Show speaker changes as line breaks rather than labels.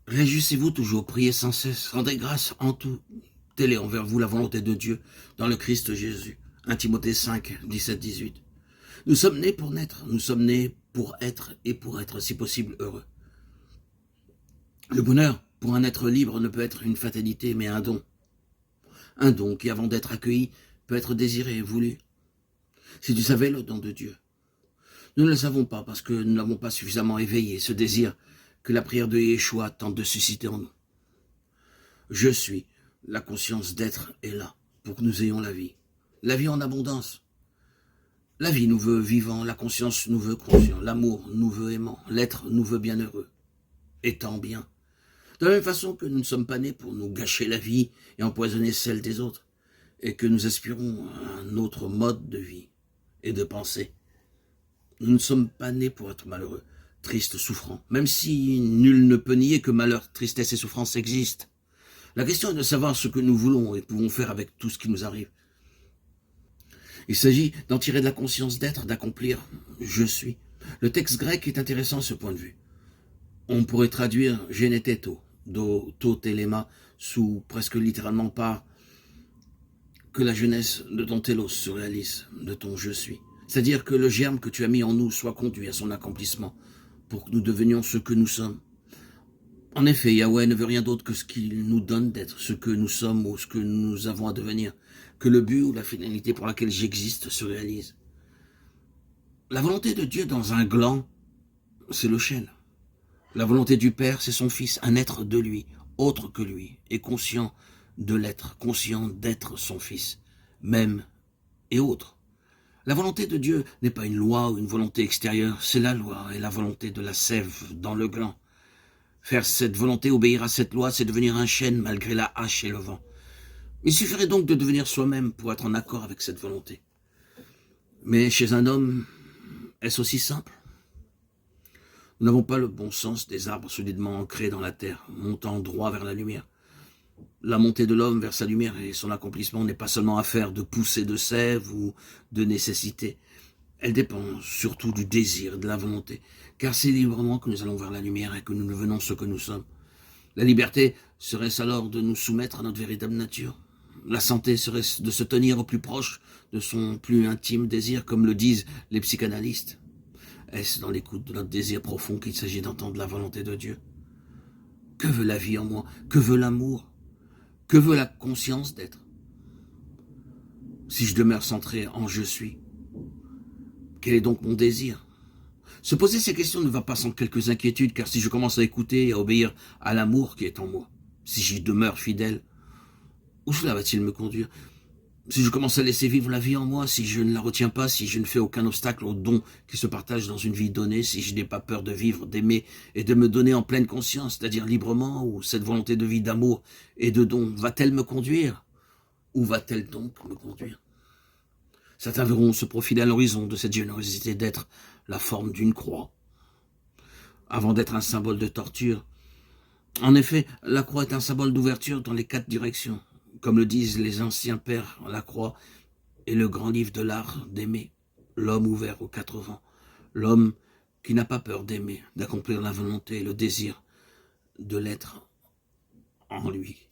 Réjouissez-vous toujours, priez sans cesse, rendez grâce en tout. Telle est envers vous la volonté de Dieu dans le Christ Jésus. 1 Timothée 5, 17-18. Nous sommes nés pour naître, nous sommes nés pour être et pour être, si possible, heureux. Le bonheur, pour un être libre, ne peut être une fatalité, mais un don. Un don qui, avant d'être accueilli, peut être désiré et voulu. Si tu savais le don de Dieu. Nous ne le savons pas parce que nous n'avons pas suffisamment éveillé ce désir que la prière de Yeshua tente de susciter en nous. Je suis, la conscience d'être est là pour que nous ayons la vie en abondance. La vie nous veut vivants, la conscience nous veut conscients, l'amour nous veut aimant, l'être nous veut bienheureux, étant bien. De la même façon que nous ne sommes pas nés pour nous gâcher la vie et empoisonner celle des autres, et que nous aspirons à un autre mode de vie et de pensée. Nous ne sommes pas nés pour être malheureux, tristes, souffrants, même si nul ne peut nier que malheur, tristesse et souffrance existent. La question est de savoir ce que nous voulons et pouvons faire avec tout ce qui nous arrive. Il s'agit d'en tirer de la conscience d'être, d'accomplir « je suis ». Le texte grec est intéressant à ce point de vue. On pourrait traduire « geneteto », do, to, telema, sous presque littéralement par que la jeunesse de ton télos se réalise, de ton « je suis ». C'est-à-dire que le germe que tu as mis en nous soit conduit à son accomplissement pour que nous devenions ce que nous sommes. En effet, Yahweh ne veut rien d'autre que ce qu'il nous donne d'être, ce que nous sommes ou ce que nous avons à devenir, que le but ou la finalité pour laquelle j'existe se réalise. La volonté de Dieu dans un gland, c'est le chêne. La volonté du Père, c'est son Fils, un être de lui, autre que lui, et conscient de l'être, conscient d'être son Fils, même et autre. La volonté de Dieu n'est pas une loi ou une volonté extérieure, c'est la loi et la volonté de la sève dans le gland. Faire cette volonté, obéir à cette loi, c'est devenir un chêne malgré la hache et le vent. Il suffirait donc de devenir soi-même pour être en accord avec cette volonté. Mais chez un homme, est-ce aussi simple? Nous n'avons pas le bon sens des arbres solidement ancrés dans la terre, montant droit vers la lumière. La montée de l'homme vers sa lumière et son accomplissement n'est pas seulement affaire de poussée de sève ou de nécessité. Elle dépend surtout du désir, de la volonté, car c'est librement que nous allons vers la lumière et que nous devenons ce que nous sommes. La liberté serait-ce alors de nous soumettre à notre véritable nature? La santé serait-ce de se tenir au plus proche de son plus intime désir, comme le disent les psychanalystes? Est-ce dans l'écoute de notre désir profond qu'il s'agit d'entendre la volonté de Dieu? Que veut la vie en moi? Que veut l'amour? Que veut la conscience d'être? Si je demeure centré en « je suis », quel est donc mon désir? Se poser ces questions ne va pas sans quelques inquiétudes, car si je commence à écouter et à obéir à l'amour qui est en moi, si j'y demeure fidèle, où cela va-t-il me conduire? Si je commence à laisser vivre la vie en moi, si je ne la retiens pas, si je ne fais aucun obstacle au don qui se partage dans une vie donnée, si je n'ai pas peur de vivre, d'aimer et de me donner en pleine conscience, c'est-à-dire librement, où cette volonté de vie, d'amour et de don va-t-elle me conduire? Où va-t-elle donc me conduire? Certains verront se profiler à l'horizon de cette générosité d'être la forme d'une croix, avant d'être un symbole de torture. En effet, la croix est un symbole d'ouverture dans les 4 directions. Comme le disent les anciens pères, la croix est le grand livre de l'art d'aimer, l'homme ouvert aux 4 vents, l'homme qui n'a pas peur d'aimer, d'accomplir la volonté et le désir de l'être en lui.